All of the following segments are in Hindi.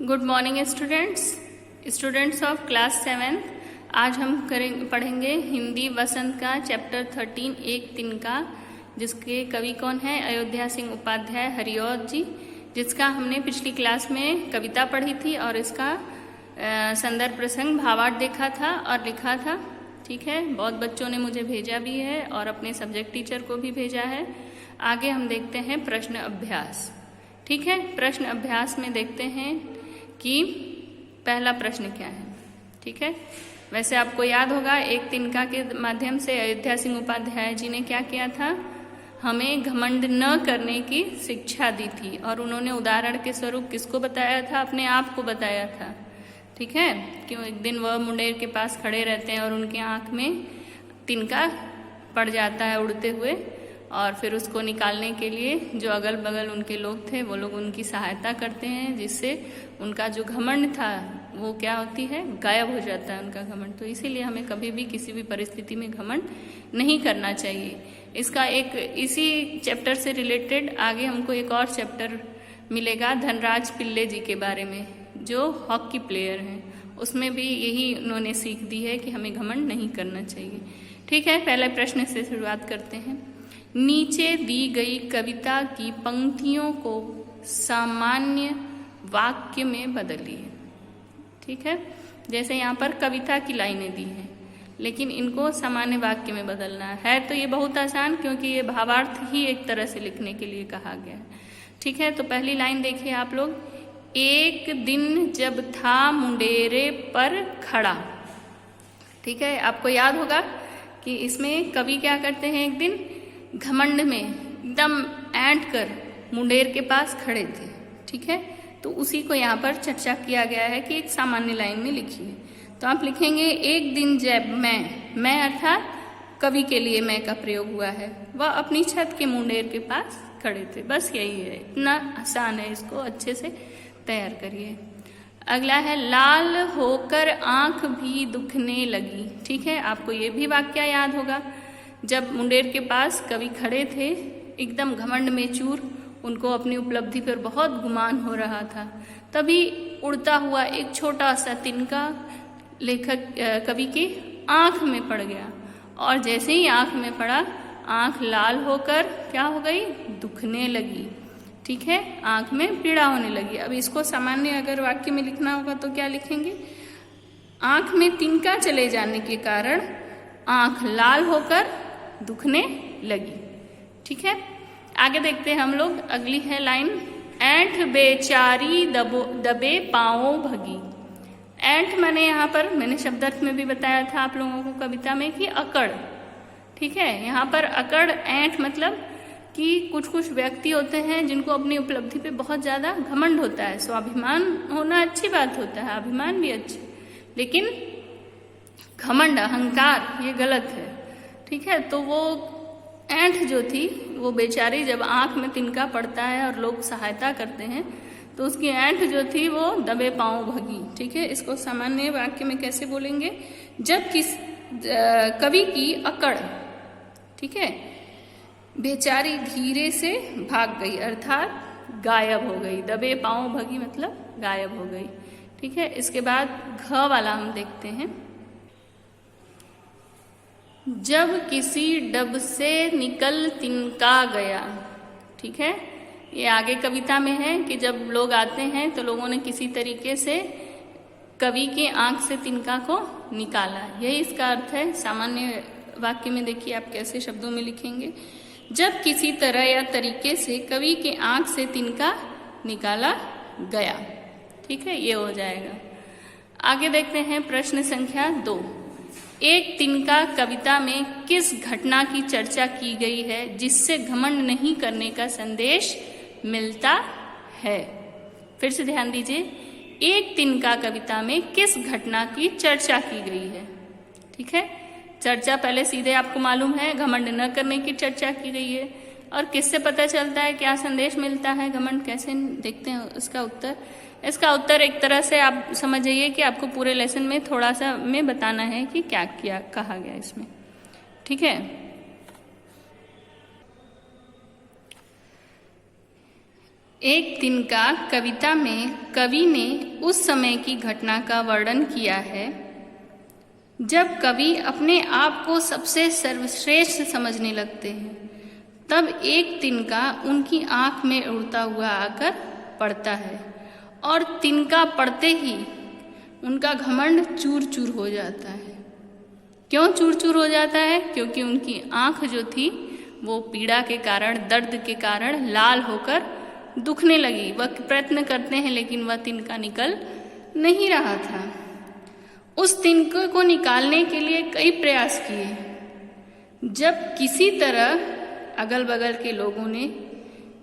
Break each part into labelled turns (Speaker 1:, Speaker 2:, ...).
Speaker 1: Good morning students of class 7। आज हम पढ़ेंगे हिंदी वसंत का चैप्टर 13 एक तिनका, जिसके कवि कौन है? अयोध्या सिंह उपाध्याय हरिऔध जी, जिसका हमने पिछली क्लास में कविता पढ़ी थी और इसका संदर्भ प्रसंग भावार्थ देखा था और लिखा था। ठीक है, बहुत बच्चों ने मुझे भेजा भी है और अपने सब्जेक्ट टीचर को भी भेजा है। आगे हम देखते हैं प्रश्न अभ्यास। ठीक है, प्रश्न अभ्यास में देखते हैं कि पहला प्रश्न क्या है। ठीक है, वैसे आपको याद होगा एक तिनका के माध्यम से अयोध्या सिंह उपाध्याय जी ने क्या किया था? हमें घमंड न करने की शिक्षा दी थी और उन्होंने उदाहरण के स्वरूप किसको बताया था? अपने आप को बताया था। ठीक है, क्यों एक दिन वह मुंडेर के पास खड़े रहते हैं और उनकी आंख में तिनका पड़ जाता है उड़ते हुए, और फिर उसको निकालने के लिए जो अगल बगल उनके लोग थे वो लोग उनकी सहायता करते हैं, जिससे उनका जो घमंड था वो क्या होती है? गायब हो जाता है उनका घमंड। तो इसीलिए हमें कभी भी किसी भी परिस्थिति में घमंड नहीं करना चाहिए। इसका एक इसी चैप्टर से रिलेटेड आगे हमको एक और चैप्टर मिलेगा धनराज पिल्ले जी के बारे में, जो हॉकी प्लेयर हैं। उसमें भी यही उन्होंने सीख दी है कि हमें घमंड नहीं करना चाहिए। ठीक है, पहले प्रश्न से शुरुआत करते हैं। नीचे दी गई कविता की पंक्तियों को सामान्य वाक्य में बदलिए। ठीक है, जैसे यहाँ पर कविता की लाइनें दी हैं, लेकिन इनको सामान्य वाक्य में बदलना है। तो ये बहुत आसान, क्योंकि ये भावार्थ ही एक तरह से लिखने के लिए कहा गया है। ठीक है, तो पहली लाइन देखिए आप लोग। एक दिन जब था मुंडेरे पर खड़ा। ठीक है, आपको याद होगा कि इसमें कवि क्या करते हैं? एक दिन घमंड में एकदम ऐंठ कर मुंडेर के पास खड़े थे। ठीक है, तो उसी को यहाँ पर चर्चा किया गया है कि एक सामान्य लाइन में लिखिए। तो आप लिखेंगे एक दिन जब मैं अर्थात कवि के लिए मैं का प्रयोग हुआ है, वह अपनी छत के मुंडेर के पास खड़े थे। बस यही है, इतना आसान है, इसको अच्छे से तैयार करिए। अगला है लाल होकर आंख भी दुखने लगी। ठीक है, आपको ये भी वाक्य याद होगा। जब मुंडेर के पास कवि खड़े थे एकदम घमंड में चूर, उनको अपनी उपलब्धि पर बहुत गुमान हो रहा था, तभी उड़ता हुआ एक छोटा सा तिनका कवि की आंख में पड़ गया, और जैसे ही आंख में पड़ा आंख लाल होकर क्या हो गई? दुखने लगी। ठीक है, आंख में पीड़ा होने लगी। अब इसको सामान्य अगर वाक्य में लिखना होगा तो क्या लिखेंगे? आंख में तिनका चले जाने के कारण आंख लाल होकर दुखने लगी। ठीक है, आगे देखते हैं हम लोग। अगली है लाइन, ऐंठ बेचारी दबे पांवों भगी। ऐंठ माने यहाँ पर मैंने शब्दार्थ में भी बताया था आप लोगों को कविता में कि अकड़। ठीक है, यहाँ पर अकड़ ऐंठ मतलब कि कुछ कुछ व्यक्ति होते हैं जिनको अपनी उपलब्धि पे बहुत ज्यादा घमंड होता है। स्वाभिमान होना अच्छी बात होता है, अभिमान भी अच्छी, लेकिन घमंड अहंकार ये गलत है। ठीक है, तो वो ऐंठ जो थी वो बेचारी जब आंख में तिनका पड़ता है और लोग सहायता करते हैं, तो उसकी ऐंठ जो थी वो दबे पांव भगी। ठीक है, इसको सामान्य वाक्य में कैसे बोलेंगे? जब कवि की अकड़, ठीक है, बेचारी धीरे से भाग गई अर्थात गायब हो गई। दबे पांव भगी मतलब गायब हो गई। ठीक है, इसके बाद घ वाला हम देखते हैं। जब किसी डब से निकल तिनका गया। ठीक है, ये आगे कविता में है कि जब लोग आते हैं तो लोगों ने किसी तरीके से कवि की आंख से तिनका को निकाला, यही इसका अर्थ है। सामान्य वाक्य में देखिए आप कैसे शब्दों में लिखेंगे। जब किसी तरह या तरीके से कवि के आंख से तिनका निकाला गया। ठीक है, ये हो जाएगा। आगे देखते हैं प्रश्न संख्या 2। एक तिनका कविता में किस घटना की चर्चा की गई है जिससे घमंड नहीं करने का संदेश मिलता है? फिर से ध्यान दीजिए, एक तिनका कविता में किस घटना की चर्चा की गई है? ठीक है, चर्चा पहले सीधे आपको मालूम है, घमंड न करने की चर्चा की गई है। और किससे पता चलता है क्या संदेश मिलता है? घमंड कैसे देखते हैं इसका उत्तर? इसका उत्तर एक तरह से आप समझ जाइए कि आपको पूरे लेसन में थोड़ा सा में बताना है कि क्या किया कहा गया इसमें। ठीक है, एक तिनका कविता में कवि ने उस समय की घटना का वर्णन किया है जब कवि अपने आप को सबसे सर्वश्रेष्ठ समझने लगते हैं। तब एक तिनका उनकी आंख में उड़ता हुआ आकर पड़ता है और तिनका पड़ते ही उनका घमंड चूर चूर हो जाता है। क्यों चूर चूर हो जाता है? क्योंकि उनकी आंख जो थी वो पीड़ा के कारण, दर्द के कारण लाल होकर दुखने लगी। वह प्रयत्न करते हैं लेकिन वह तिनका निकल नहीं रहा था। उस तिनके को निकालने के लिए कई प्रयास किए। जब किसी तरह अगल बगल के लोगों ने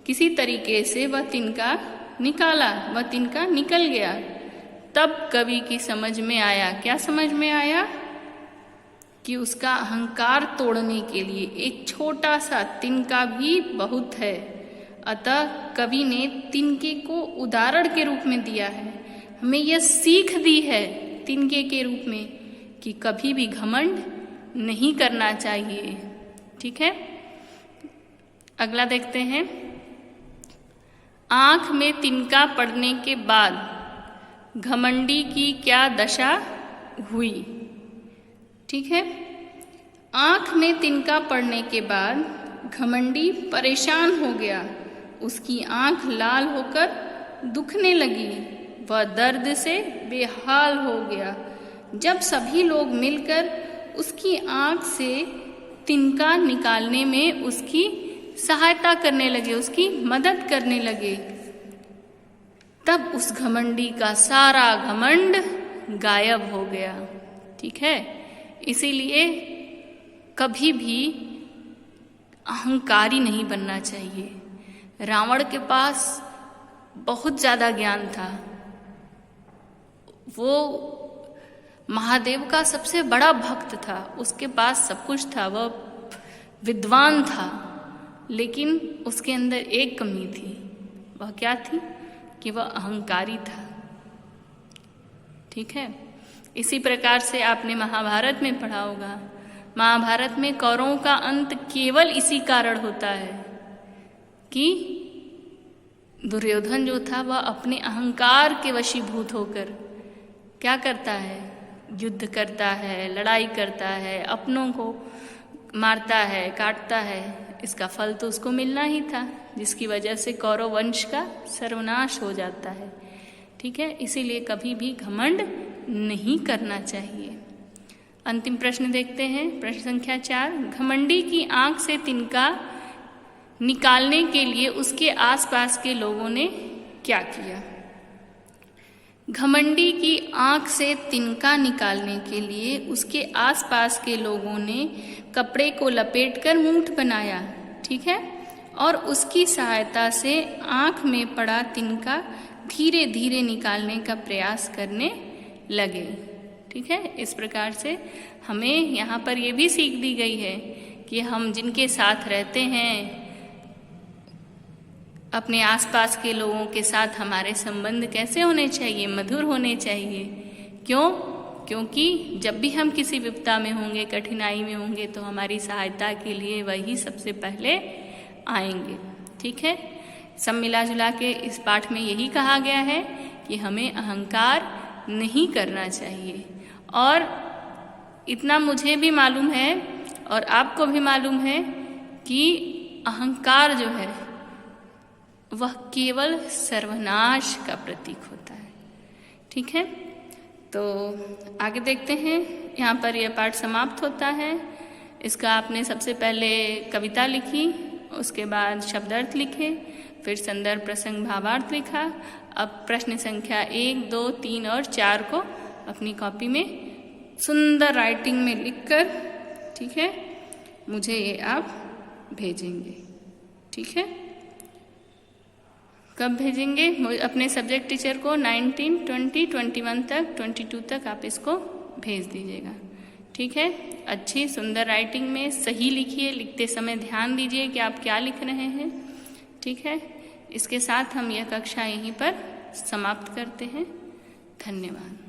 Speaker 1: किसी तरीके से वह तिनका निकाला, वह तिनका निकल गया, तब कवि की समझ में आया। क्या समझ में आया? कि उसका अहंकार तोड़ने के लिए एक छोटा सा तिनका भी बहुत है। अतः कवि ने तिनके को उदाहरण के रूप में दिया है, हमें यह सीख दी है तिनके के रूप में कि कभी भी घमंड नहीं करना चाहिए। ठीक है, अगला देखते हैं। आंख में तिनका पड़ने के बाद घमंडी की क्या दशा हुई? ठीक है, आंख में तिनका पड़ने के बाद घमंडी परेशान हो गया। उसकी आंख लाल होकर दुखने लगी, वह दर्द से बेहाल हो गया। जब सभी लोग मिलकर उसकी आंख से तिनका निकालने में उसकी सहायता करने लगे, उसकी मदद करने लगे, तब उस घमंडी का सारा घमंड गायब हो गया। ठीक है, इसीलिए कभी भी अहंकारी नहीं बनना चाहिए। रावण के पास बहुत ज़्यादा ज्ञान था, वो महादेव का सबसे बड़ा भक्त था, उसके पास सब कुछ था, वह विद्वान था, लेकिन उसके अंदर एक कमी थी। वह क्या थी? कि वह अहंकारी था। ठीक है, इसी प्रकार से आपने महाभारत में पढ़ा होगा। महाभारत में कौरवों का अंत केवल इसी कारण होता है कि दुर्योधन जो था वह अपने अहंकार के वशीभूत होकर क्या करता है? युद्ध करता है, लड़ाई करता है, अपनों को मारता है, काटता है। इसका फल तो उसको मिलना ही था, जिसकी वजह से कौरव वंश का सर्वनाश हो जाता है। ठीक है, इसीलिए कभी भी घमंड नहीं करना चाहिए। अंतिम प्रश्न देखते हैं, प्रश्न संख्या 4। घमंडी की आंख से तिनका निकालने के लिए उसके आसपास के लोगों ने क्या किया? घमंडी की आंख से तिनका निकालने के लिए उसके आसपास के लोगों ने कपड़े को लपेटकर मूठ बनाया। ठीक है, और उसकी सहायता से आंख में पड़ा तिनका धीरे धीरे निकालने का प्रयास करने लगे। ठीक है, इस प्रकार से हमें यहाँ पर यह भी सीख दी गई है कि हम जिनके साथ रहते हैं, अपने आसपास के लोगों के साथ हमारे संबंध कैसे होने चाहिए? मधुर होने चाहिए। क्यों? क्योंकि जब भी हम किसी विपदा में होंगे, कठिनाई में होंगे, तो हमारी सहायता के लिए वही सबसे पहले आएंगे। ठीक है, सब मिला जुला के इस पाठ में यही कहा गया है कि हमें अहंकार नहीं करना चाहिए। और इतना मुझे भी मालूम है और आपको भी मालूम है कि अहंकार जो है वह केवल सर्वनाश का प्रतीक होता है। ठीक है, तो आगे देखते हैं। यहाँ पर यह पाठ समाप्त होता है। इसका आपने सबसे पहले कविता लिखी, उसके बाद शब्दार्थ लिखे, फिर संदर्भ प्रसंग भावार्थ लिखा। अब प्रश्न संख्या 1, 2, 3 और 4 को अपनी कॉपी में सुंदर राइटिंग में लिखकर, ठीक है, मुझे ये आप भेजेंगे। ठीक है, कब भेजेंगे? अपने सब्जेक्ट टीचर को 19, 20, 21 तक, 22 तक आप इसको भेज दीजिएगा। ठीक है, अच्छी सुंदर राइटिंग में सही लिखिए, लिखते समय ध्यान दीजिए कि आप क्या लिख रहे हैं। ठीक है, इसके साथ हम यह कक्षा यहीं पर समाप्त करते हैं। धन्यवाद।